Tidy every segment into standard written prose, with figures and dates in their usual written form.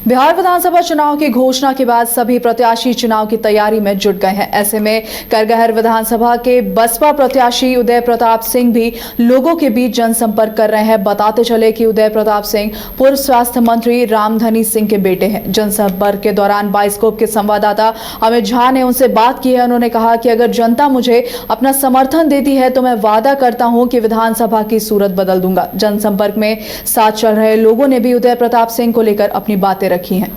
बिहार विधानसभा चुनाव की घोषणा के बाद सभी प्रत्याशी चुनाव की तैयारी में जुट गए हैं। ऐसे में करगहर विधानसभा के बसपा प्रत्याशी उदय प्रताप सिंह भी लोगों के बीच जनसंपर्क कर रहे हैं। बताते चले कि उदय प्रताप सिंह पूर्व स्वास्थ्य मंत्री रामधनी सिंह के बेटे हैं। जनसंपर्क के दौरान बाइस्कोप के संवाददाता अमित झा ने उनसे बात की है। उन्होंने कहा कि अगर जनता मुझे अपना समर्थन देती है तो मैं वादा करता हूं कि विधानसभा की सूरत बदल दूंगा। जनसंपर्क में साथ चल रहे लोगों ने भी उदय प्रताप सिंह को लेकर अपनी बातें रखी हैं।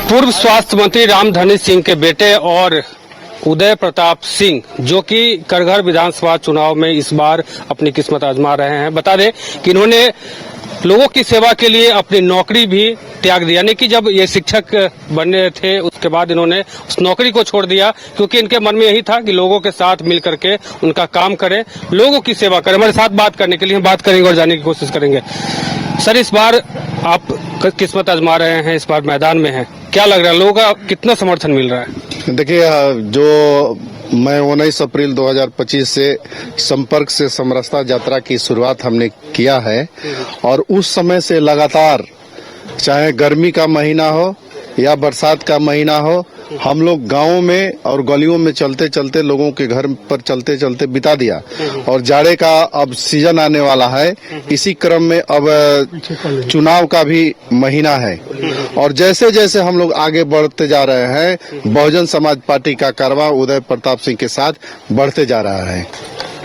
पूर्व स्वास्थ्य मंत्री रामधनी सिंह के बेटे और उदय प्रताप सिंह जो कि करगहर विधानसभा चुनाव में इस बार अपनी किस्मत आजमा रहे हैं। बता दें कि इन्होंने लोगों की सेवा के लिए अपनी नौकरी भी त्याग दिया, यानी कि जब ये शिक्षक बने थे उसके बाद इन्होंने उस नौकरी को छोड़ दिया, क्योंकि इनके मन में यही था कि लोगों के साथ मिल करके उनका काम करें, लोगों की सेवा करें। हमारे साथ बात करने के लिए हम बात करेंगे और जानने की कोशिश करेंगे। सर, इस बार आप किस्मत आजमा रहे हैं, इस बार मैदान में हैं, क्या लग रहा है, लोगों का कितना समर्थन मिल रहा है? देखिए, जो मैं 19 अप्रैल 2025 से संपर्क से समरसता यात्रा की शुरुआत हमने किया है और उस समय से लगातार, चाहे गर्मी का महीना हो या बरसात का महीना हो, हम लोग गांवों में और गलियों में चलते चलते लोगों के घर पर चलते चलते बिता दिया। और जाड़े का अब सीजन आने वाला है, इसी क्रम में अब चुनाव का भी महीना है और जैसे जैसे हम लोग आगे बढ़ते जा रहे हैं, बहुजन समाज पार्टी का कारवां उदय प्रताप सिंह के साथ बढ़ते जा रहा है।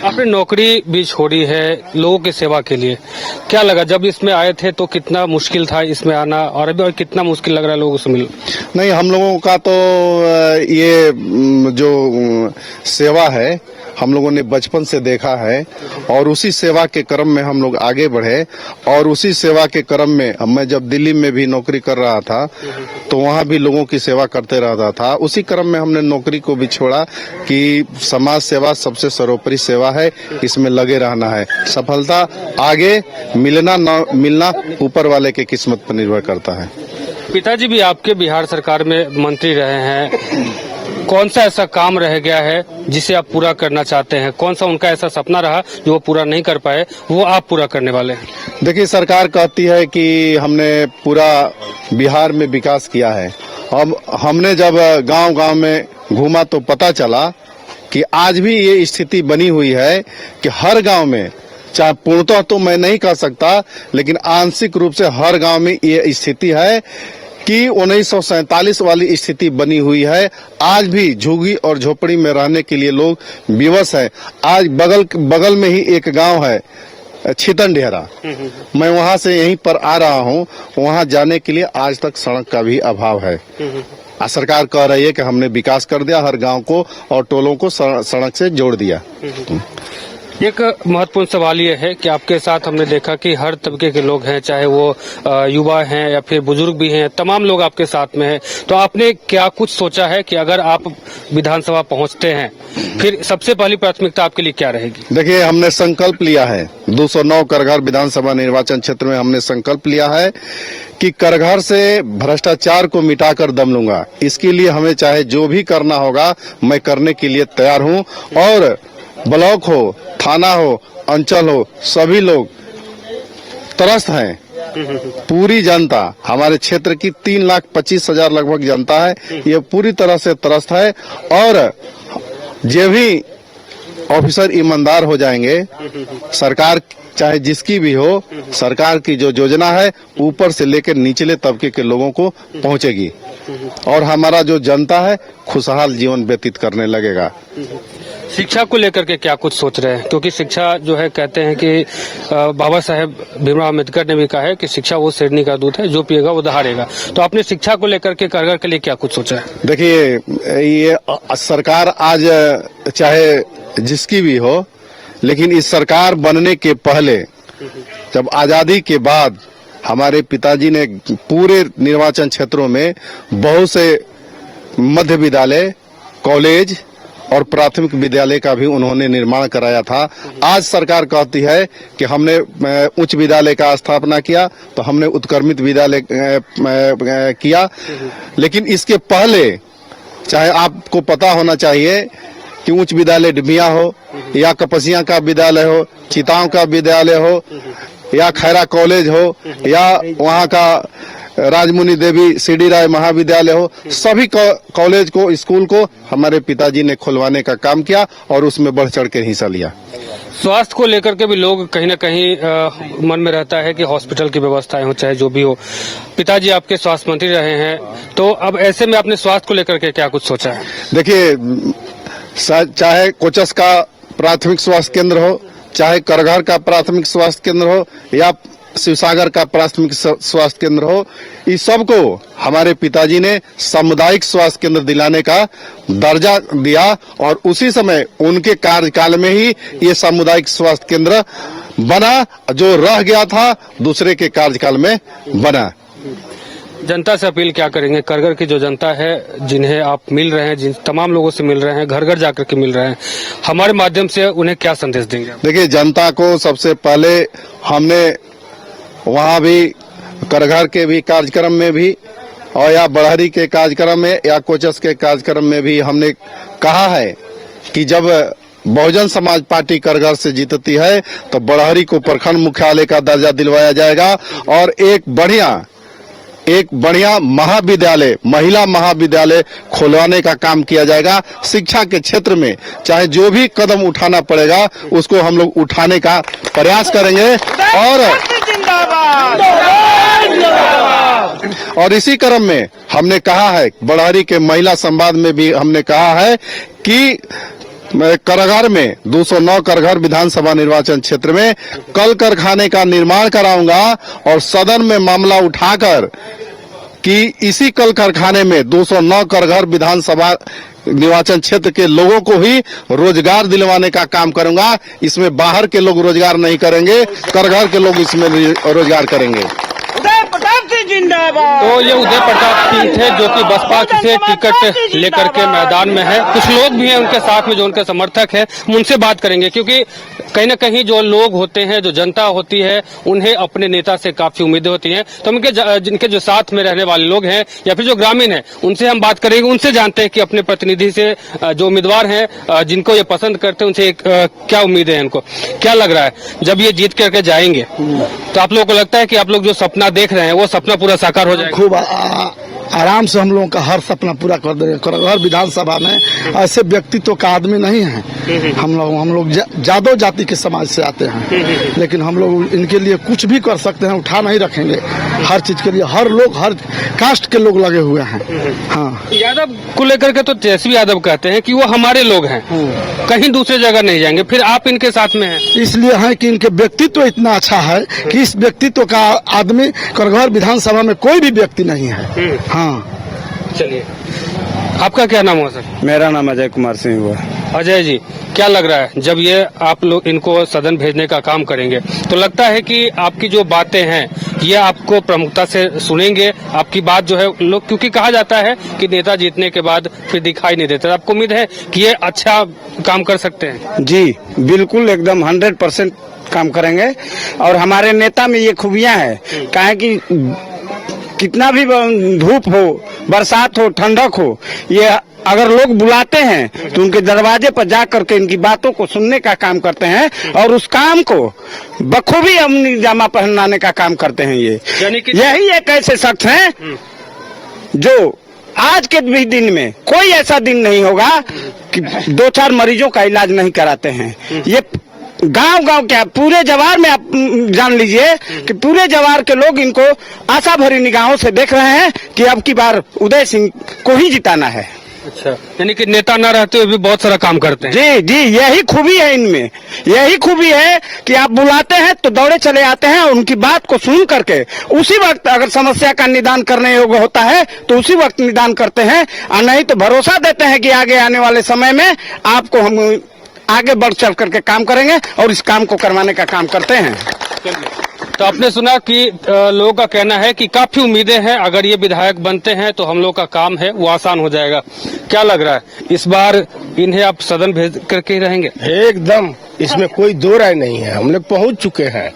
आपने नौकरी भी छोड़ी है लोगों की सेवा के लिए, क्या लगा जब इसमें आए थे तो कितना मुश्किल था इसमें आना, और अभी और कितना मुश्किल लग रहा है लोगों से मिल? नहीं, हम लोगों का तो ये जो सेवा है हम लोगों ने बचपन से देखा है और उसी सेवा के क्रम में हम लोग आगे बढ़े। और उसी सेवा के क्रम में मैं जब दिल्ली में भी नौकरी कर रहा था तो वहाँ भी लोगों की सेवा करते रहता था। उसी क्रम में हमने नौकरी को भी छोड़ा कि समाज सेवा सबसे सर्वोपरि सेवा है, इसमें लगे रहना है। सफलता आगे मिलना न मिलना ऊपर वाले के किस्मत पर निर्भर करता है। पिताजी भी आपके बिहार सरकार में मंत्री रहे हैं, कौन सा ऐसा काम रह गया है जिसे आप पूरा करना चाहते हैं? कौन सा उनका ऐसा सपना रहा जो वो पूरा नहीं कर पाए, वो आप पूरा करने वाले हैं? देखिए, सरकार कहती है कि हमने पूरा बिहार में विकास किया है। अब हमने जब गांव-गांव में घूमा तो पता चला कि आज भी ये स्थिति बनी हुई है कि हर गांव में, चाहे पूर्णतः तो मैं नहीं कह सकता, लेकिन आंशिक रूप से हर गांव में ये स्थिति है कि 1947 वाली स्थिति बनी हुई है। आज भी झुग्गी और झोपड़ी में रहने के लिए लोग विवश है। आज बगल में ही एक गांव है छितन डेहरा, मैं वहां से यहीं पर आ रहा हूं, वहां जाने के लिए आज तक सड़क का भी अभाव है। सरकार कह रही है कि हमने विकास कर दिया, हर गांव को और टोलों को सड़क से जोड़ दिया। एक महत्वपूर्ण सवाल ये है कि आपके साथ हमने देखा कि हर तबके के लोग हैं, चाहे वो युवा हैं या फिर बुजुर्ग भी हैं, तमाम लोग आपके साथ में हैं। तो आपने क्या कुछ सोचा है कि अगर आप विधानसभा पहुंचते हैं फिर सबसे पहली प्राथमिकता आपके लिए क्या रहेगी? देखिए, हमने संकल्प लिया है 209 करगहर विधानसभा निर्वाचन क्षेत्र में हमने संकल्प लिया है कि करगहर से भ्रष्टाचार को मिटाकर दम लूंगा। इसके लिए हमें चाहे जो भी करना होगा मैं करने के लिए तैयार हूँ। और ब्लॉक हो, थाना हो, अंचल हो, सभी लोग त्रस्त हैं। पूरी जनता, हमारे क्षेत्र की 3,25,000 लगभग जनता है, ये पूरी तरह से त्रस्त है। और जो भी ऑफिसर ईमानदार हो जाएंगे, सरकार चाहे जिसकी भी हो, सरकार की जो योजना है ऊपर से लेकर निचले तबके के लोगों को पहुंचेगी और हमारा जो जनता है खुशहाल जीवन व्यतीत करने लगेगा। शिक्षा को लेकर के क्या कुछ सोच रहे हैं? क्योंकि शिक्षा जो है, कहते हैं कि बाबा साहेब भीमराव अम्बेडकर ने भी कहा है कि शिक्षा वो शेरनी का दूध है, जो पिएगा वो दहाड़ेगा। तो आपने शिक्षा को लेकर के करगहर के लिए क्या कुछ सोचा है? देखिए, ये सरकार आज चाहे जिसकी भी हो, लेकिन इस सरकार बनने के पहले, जब आजादी के बाद हमारे पिताजी ने पूरे निर्वाचन क्षेत्रों में बहुत से मध्य विद्यालय, कॉलेज और प्राथमिक विद्यालय का भी उन्होंने निर्माण कराया था। आज सरकार कहती है कि हमने उच्च विद्यालय का स्थापना किया, तो हमने उत्क्रमित विद्यालय किया। लेकिन इसके पहले, चाहे आपको पता होना चाहिए कि उच्च विद्यालय डिबिया हो या कपसिया का विद्यालय हो, चिताओं का विद्यालय हो या खैरा कॉलेज हो या वहाँ का राजमुनि देवी सीडी राय महाविद्यालय हो, सभी कॉलेज को, स्कूल को हमारे पिताजी ने खुलवाने का काम किया और उसमें बढ़ चढ़ के हिस्सा लिया। स्वास्थ्य को लेकर के भी लोग कहीं न कहीं मन में रहता है कि हॉस्पिटल की व्यवस्थाएं हो, चाहे जो भी हो। पिताजी आपके स्वास्थ्य मंत्री रहे हैं, तो अब ऐसे में आपने स्वास्थ्य को लेकर के क्या कुछ सोचा है? देखिए, चाहे कोचस का प्राथमिक स्वास्थ्य केंद्र हो, चाहे करघर का प्राथमिक स्वास्थ्य केंद्र हो या शिवसागर का प्राथमिक स्वास्थ्य केंद्र हो, इस सबको हमारे पिताजी ने सामुदायिक स्वास्थ्य केंद्र दिलाने का दर्जा दिया और उसी समय उनके कार्यकाल में ही ये सामुदायिक स्वास्थ्य केंद्र बना, जो रह गया था दूसरे के कार्यकाल में बना। जनता से अपील क्या करेंगे? करगर की जो जनता है, जिन्हें आप मिल रहे हैं, जिन तमाम लोगों से मिल रहे हैं, घर घर जाकर के मिल रहे हैं, हमारे माध्यम से उन्हें क्या संदेश देंगे? देखिए, जनता को सबसे पहले हमने वहाँ भी करघर के भी कार्यक्रम में भी और या बढ़हरी के कार्यक्रम में या कोचस के कार्यक्रम में भी हमने कहा है कि जब बहुजन समाज पार्टी करघर से जीतती है तो बढ़हरी को प्रखंड मुख्यालय का दर्जा दिलवाया जाएगा और एक बढ़िया महाविद्यालय, महिला महाविद्यालय खुलवाने का काम किया जाएगा। शिक्षा के क्षेत्र में चाहे जो भी कदम उठाना पड़ेगा उसको हम लोग उठाने का प्रयास करेंगे और इसी क्रम में हमने कहा है, बढ़हरी के महिला संवाद में भी हमने कहा है कि करघर में 209 करघर विधानसभा निर्वाचन क्षेत्र में कल कारखाने का निर्माण कराऊंगा और सदन में मामला उठाकर कि इसी कल कारखाने में 209 करघर विधानसभा निर्वाचन क्षेत्र के लोगों को ही रोजगार दिलवाने का काम करूंगा। इसमें बाहर के लोग रोजगार नहीं करेंगे, करघर के लोग इसमें रोजगार करेंगे। तो ये उदय प्रताप सिंह थे, जो कि बसपा से टिकट लेकर के मैदान में है। कुछ लोग भी हैं उनके साथ में जो उनके समर्थक हैं, उनसे बात करेंगे, क्योंकि कहीं न कहीं जो लोग होते हैं, जो जनता होती है, उन्हें अपने नेता से काफी उम्मीदें होती हैं। तो हम जिनके जो साथ में रहने वाले लोग हैं या फिर जो ग्रामीण हैं, उनसे हम बात करेंगे, उनसे जानते हैं कि अपने प्रतिनिधि से जो उम्मीदवार हैं, जिनको ये पसंद करते हैं, उनसे क्या उम्मीदें हैं, इनको क्या लग रहा है जब ये जीत करके जाएंगे? तो आप लोगों को लगता है कि आप लोग जो सपना देख रहे हैं वो सपना पूरा साकार हो जाएगा? खूब आराम से हम लोगों का हर सपना पूरा कर देंगे। करघर विधानसभा में ऐसे व्यक्तित्व का आदमी नहीं है। हम लोग जादव जाति के समाज से आते हैं, लेकिन हम लोग इनके लिए कुछ भी कर सकते हैं, उठा नहीं रखेंगे। हर चीज के लिए हर कास्ट के लोग लगे हुए हैं। हाँ, यादव को लेकर के तो तेजस्वी यादव कहते हैं कि वो हमारे लोग हैं, कहीं दूसरे जगह नहीं जाएंगे, फिर आप इनके साथ में हैं। इसलिए है कि इनके व्यक्तित्व इतना अच्छा है कि इस व्यक्तित्व का आदमी करघर विधानसभा में कोई भी व्यक्ति नहीं है। हाँ, चलिए, आपका क्या नाम हुआ सर? मेरा नाम अजय कुमार सिंह हुआ। अजय जी, क्या लग रहा है जब ये आप लोग इनको सदन भेजने का काम करेंगे, तो लगता है कि आपकी जो बातें हैं ये आपको प्रमुखता से सुनेंगे? आपकी बात जो है लोग, क्योंकि कहा जाता है कि नेता जीतने के बाद फिर दिखाई नहीं देता, आपको उम्मीद है कि ये अच्छा काम कर सकते हैं? जी बिल्कुल, एकदम 100% काम करेंगे। और हमारे नेता में ये खूबियां हैं, काहे कि कितना भी धूप हो, बरसात हो, ठंडक हो, ये अगर लोग बुलाते हैं तो उनके दरवाजे पर जा करके इनकी बातों को सुनने का काम करते हैं और उस काम को बखूबी अमनी जामा पहनाने का काम करते हैं। यही एक ऐसे शख्स हैं जो आज के भी दिन में कोई ऐसा दिन नहीं होगा कि 2-4 मरीजों का इलाज नहीं कराते हैं। ये गांव क्या पूरे जवार में आप जान लीजिए कि पूरे जवार के लोग इनको आशा भरी निगाहों से देख रहे हैं कि अब की बार उदय सिंह को ही जिताना है। अच्छा, यानी कि नेता न रहते हुए भी बहुत सारा काम करते हैं। जी जी, यही खूबी है इनमें, यही खूबी है कि आप बुलाते हैं तो दौड़े चले आते हैं और उनकी बात को सुन करके उसी वक्त अगर समस्या का निदान करने योग्य होता है तो उसी वक्त निदान करते हैं, और नहीं तो भरोसा देते हैं कि आगे आने वाले समय में आपको हम आगे बढ़ चढ़ करके काम करेंगे और इस काम को करवाने का काम करते हैं। तो आपने सुना कि लोगों का कहना है कि काफी उम्मीदें हैं, अगर ये विधायक बनते हैं तो हम लोग का काम है वो आसान हो जाएगा। क्या लग रहा है इस बार इन्हें आप सदन भेज करके ही रहेंगे? एकदम, इसमें कोई दो राय नहीं है। हम लोग पहुँच चुके हैं।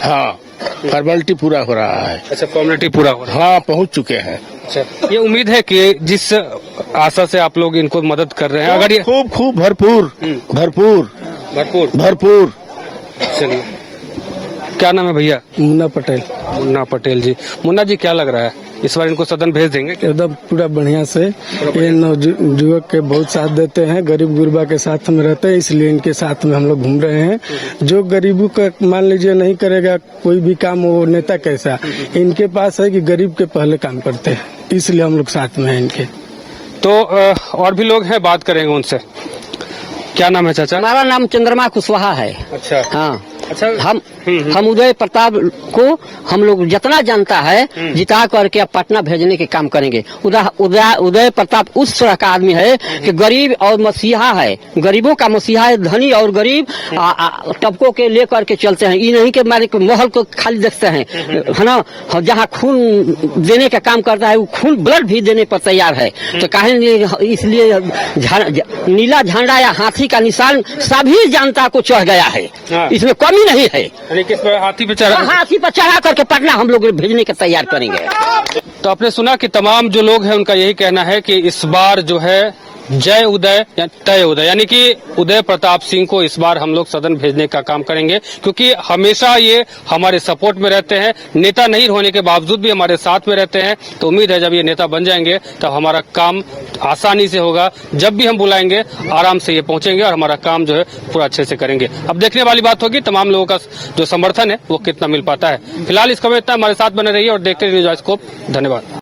हाँ, फॉर्मेलिटी पूरा हो रहा है। अच्छा, फॉर्मेलिटी पूरा हो रहा है। हाँ, पहुँच चुके हैं। अच्छा, ये उम्मीद है कि जिस आशा से आप लोग इनको मदद कर रहे हैं, अगर ये खूब भरपूर भरपूर भरपूर भरपूर। चलिए, क्या नाम है भैया? मुन्ना पटेल। मुन्ना पटेल जी। मुन्ना जी, क्या लग रहा है इस बार इनको सदन भेज देंगे। एकदम पूरा बढ़िया से ये नवयुवक के बहुत साथ देते हैं, गरीब गुरबा के साथ में रहते हैं, इसलिए इनके साथ में हम लोग घूम रहे हैं। जो गरीबों का मान लीजिए नहीं करेगा कोई भी काम, वो नेता कैसा, इनके पास है कि गरीब के पहले काम करते हैं, इसलिए हम लोग साथ में हैं इनके। तो और भी लोग हैं, बात करेंगे उनसे। क्या नाम है चाचा? हमारा नाम चंद्रमा कुशवाहा है। अच्छा, हाँ, अच्छा। हम उदय प्रताप को हम लोग जितना जानता है जिता करके अब पटना भेजने के काम करेंगे। उदय प्रताप उस तरह का आदमी है कि गरीब और मसीहा है, गरीबों का मसीहा है, धनी और गरीब तबकों के लेकर के चलते हैं। ये नहीं कि हमारे महल को खाली देखते हैं, है ना। जहाँ खून देने का काम करता है वो खून ब्लड भी देने पर तैयार है। तो काहे इसलिए नीला झंडा या हाथी का निशान सभी जनता को चढ़ गया है, इसमें कमी नहीं है। किस पर? हाथी पे चढ़ा? हाथी पर चढ़ा करके पटना हम लोग भेजने का तैयार करेंगे। तो आपने सुना कि तमाम जो लोग हैं उनका यही कहना है कि इस बार जो है जय उदय या तय उदय, यानी कि उदय प्रताप सिंह को इस बार हम लोग सदन भेजने का काम करेंगे, क्योंकि हमेशा ये हमारे सपोर्ट में रहते हैं। नेता नहीं होने के बावजूद भी हमारे साथ में रहते हैं। तो उम्मीद है जब ये नेता बन जाएंगे तब हमारा काम आसानी से होगा। जब भी हम बुलाएंगे आराम से ये पहुंचेंगे और हमारा काम जो है पूरा अच्छे से करेंगे। अब देखने वाली बात होगी तमाम लोगों का जो समर्थन है वो कितना मिल पाता है। फिलहाल इस खबर इतना, हमारे साथ बने रहिए और देखते रहिए न्यूज़ आज को। धन्यवाद।